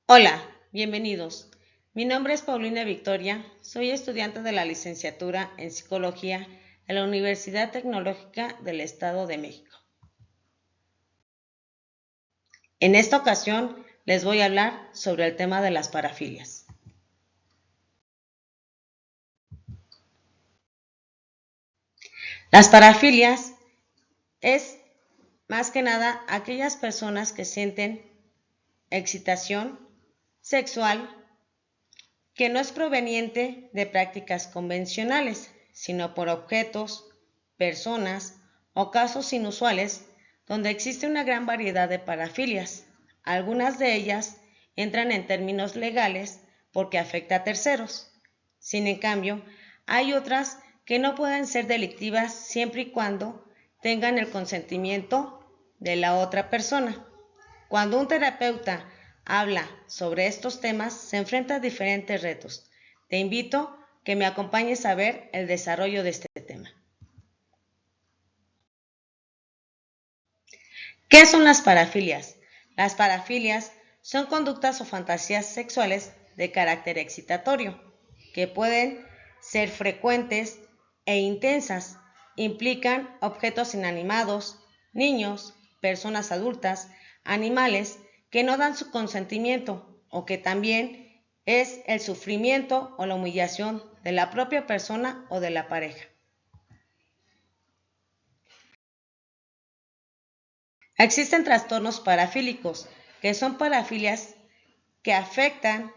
Hola, bienvenidos. Mi nombre es Paulina Victoria, soy estudiante de la licenciatura en Psicología en la Universidad Tecnológica del Estado de México. En esta ocasión les voy a hablar sobre el tema de las parafilias. Las parafilias es más que nada aquellas personas que sienten excitación sexual que no es proveniente de prácticas convencionales, sino por objetos, personas o casos inusuales donde existe una gran variedad de parafilias. Algunas de ellas entran en términos legales porque afecta a terceros. Sin en cambio, hay otras que no pueden ser delictivas siempre y cuando tengan el consentimiento de la otra persona. Cuando un terapeuta habla sobre estos temas, se enfrenta a diferentes retos. Te invito a que me acompañes a ver el desarrollo de este tema. ¿Qué son las parafilias? Las parafilias son conductas o fantasías sexuales de carácter excitatorio, que pueden ser frecuentes e intensas. Implican objetos inanimados, niños, personas adultas, animales que no dan su consentimiento o que también es el sufrimiento o la humillación de la propia persona o de la pareja. Existen trastornos parafílicos, que son parafilias que afectan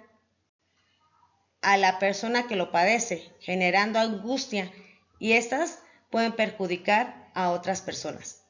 a la persona que lo padece, generando angustia, y estas pueden perjudicar a otras personas.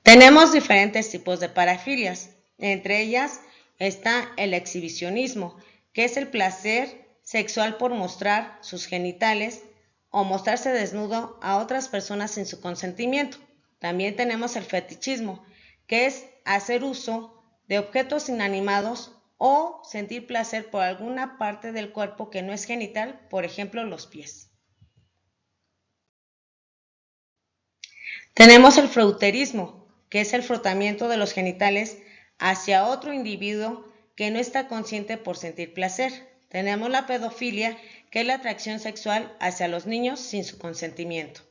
Tenemos diferentes tipos de parafilias. Entre ellas está el exhibicionismo, que es el placer sexual por mostrar sus genitales o mostrarse desnudo a otras personas sin su consentimiento. También tenemos el fetichismo, que es hacer uso de objetos inanimados o sentir placer por alguna parte del cuerpo que no es genital, por ejemplo, los pies. Tenemos el freuterismo, que es el frotamiento de los genitales hacia otro individuo que no está consciente por sentir placer. Tenemos la pedofilia, que es la atracción sexual hacia los niños sin su consentimiento.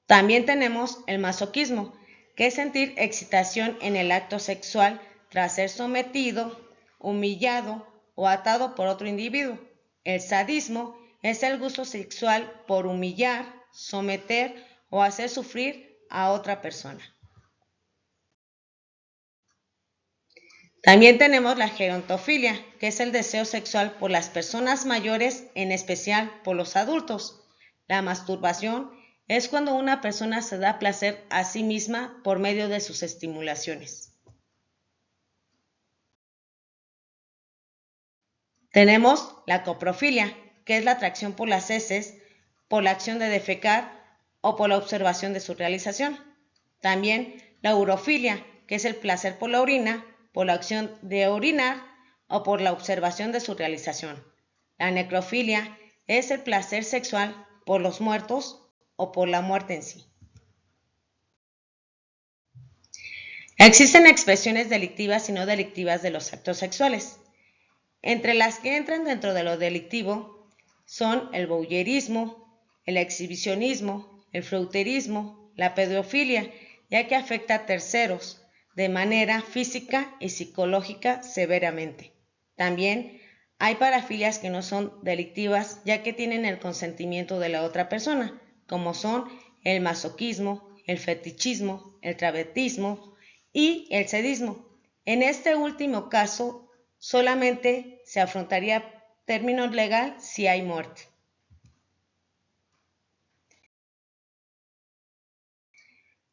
También tenemos el masoquismo, que es sentir excitación en el acto sexual tras ser sometido, humillado o atado por otro individuo. El sadismo es el gusto sexual por humillar, someter o hacer sufrir a otra persona. También tenemos la gerontofilia, que es el deseo sexual por las personas mayores, en especial por los adultos. La masturbación es cuando una persona se da placer a sí misma por medio de sus estimulaciones. Tenemos la coprofilia, que es la atracción por las heces, por la acción de defecar o por la observación de su realización. También la urofilia, que es el placer por la orina, por la acción de orinar o por la observación de su realización. La necrofilia es el placer sexual por los muertos o por la muerte en sí. Existen expresiones delictivas y no delictivas de los actos sexuales. Entre las que entran dentro de lo delictivo son el voyeurismo, el exhibicionismo, el freuterismo, la pedofilia, ya que afecta a terceros de manera física y psicológica severamente. También hay parafilias que no son delictivas, ya que tienen el consentimiento de la otra persona, como son el masoquismo, el fetichismo, el travestismo y el sadismo. En este último caso, solamente se afrontaría término legal si hay muerte.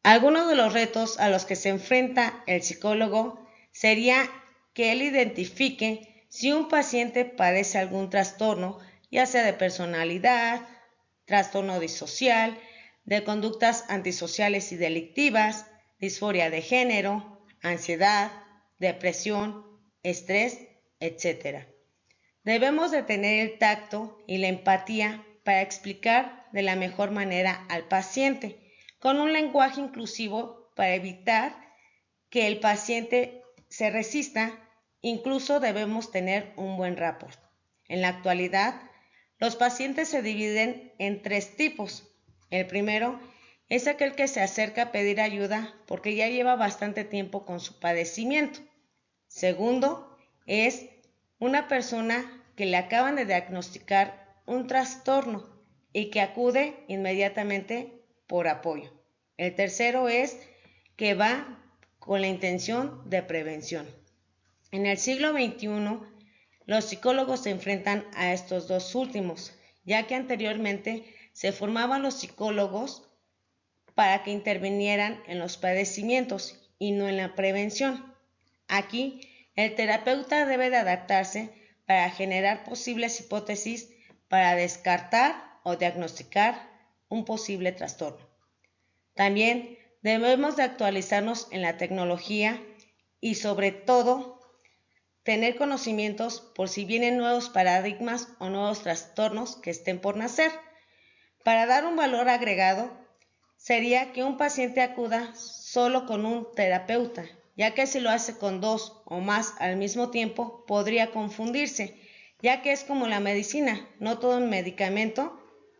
Algunos de los retos a los que se enfrenta el psicólogo sería que él identifique si un paciente padece algún trastorno, ya sea de personalidad, trastorno disocial, de conductas antisociales y delictivas, disforia de género, ansiedad, depresión, estrés, etc. Debemos de tener el tacto y la empatía para explicar de la mejor manera al paciente, con un lenguaje inclusivo para evitar que el paciente se resista. Incluso debemos tener un buen rapport. En la actualidad, los pacientes se dividen en 3 tipos. El primero es aquel que se acerca a pedir ayuda porque ya lleva bastante tiempo con su padecimiento. Segundo, es una persona que le acaban de diagnosticar un trastorno y que acude inmediatamente por apoyo. El tercero es que va con la intención de prevención. En el siglo XXI, los psicólogos se enfrentan a estos dos últimos, ya que anteriormente se formaban los psicólogos para que intervinieran en los padecimientos y no en la prevención. Aquí, el terapeuta debe de adaptarse para generar posibles hipótesis para descartar o diagnosticar un posible trastorno. También debemos de actualizarnos en la tecnología y sobre todo tener conocimientos por si vienen nuevos paradigmas o nuevos trastornos que estén por nacer. Para dar un valor agregado, sería que un paciente acuda solo con un terapeuta, ya que si lo hace con 2 o más al mismo tiempo podría confundirse, ya que es como la medicina, no todo un medicamento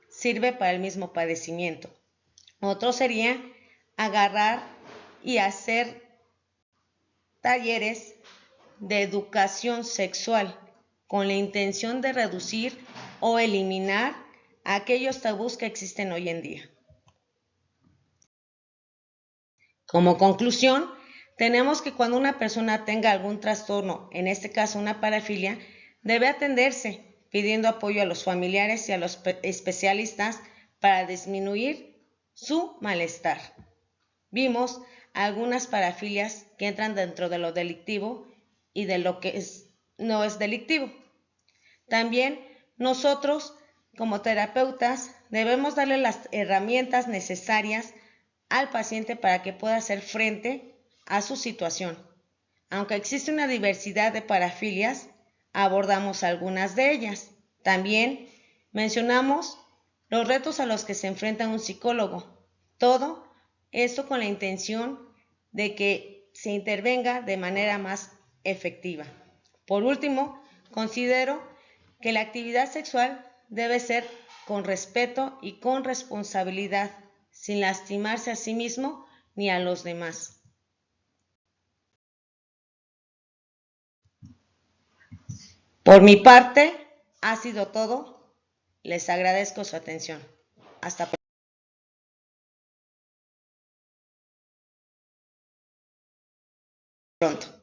sirve para el mismo padecimiento. Otro sería agarrar y hacer talleres de educación sexual con la intención de reducir o eliminar aquellos tabús que existen hoy en día. Como conclusión, tenemos que cuando una persona tenga algún trastorno, en este caso una parafilia, debe atenderse pidiendo apoyo a los familiares y a los especialistas para disminuir su malestar. Vimos algunas parafilias que entran dentro de lo delictivo y de lo que no es delictivo. También nosotros, como terapeutas, debemos darle las herramientas necesarias al paciente para que pueda hacer frente a su situación. Aunque existe una diversidad de parafilias, abordamos algunas de ellas. También mencionamos los retos a los que se enfrenta un psicólogo. Todo esto con la intención de que se intervenga de manera más efectiva. Por último, considero que la actividad sexual debe ser con respeto y con responsabilidad, sin lastimarse a sí mismo ni a los demás. Por mi parte, ha sido todo. Les agradezco su atención. Hasta pronto.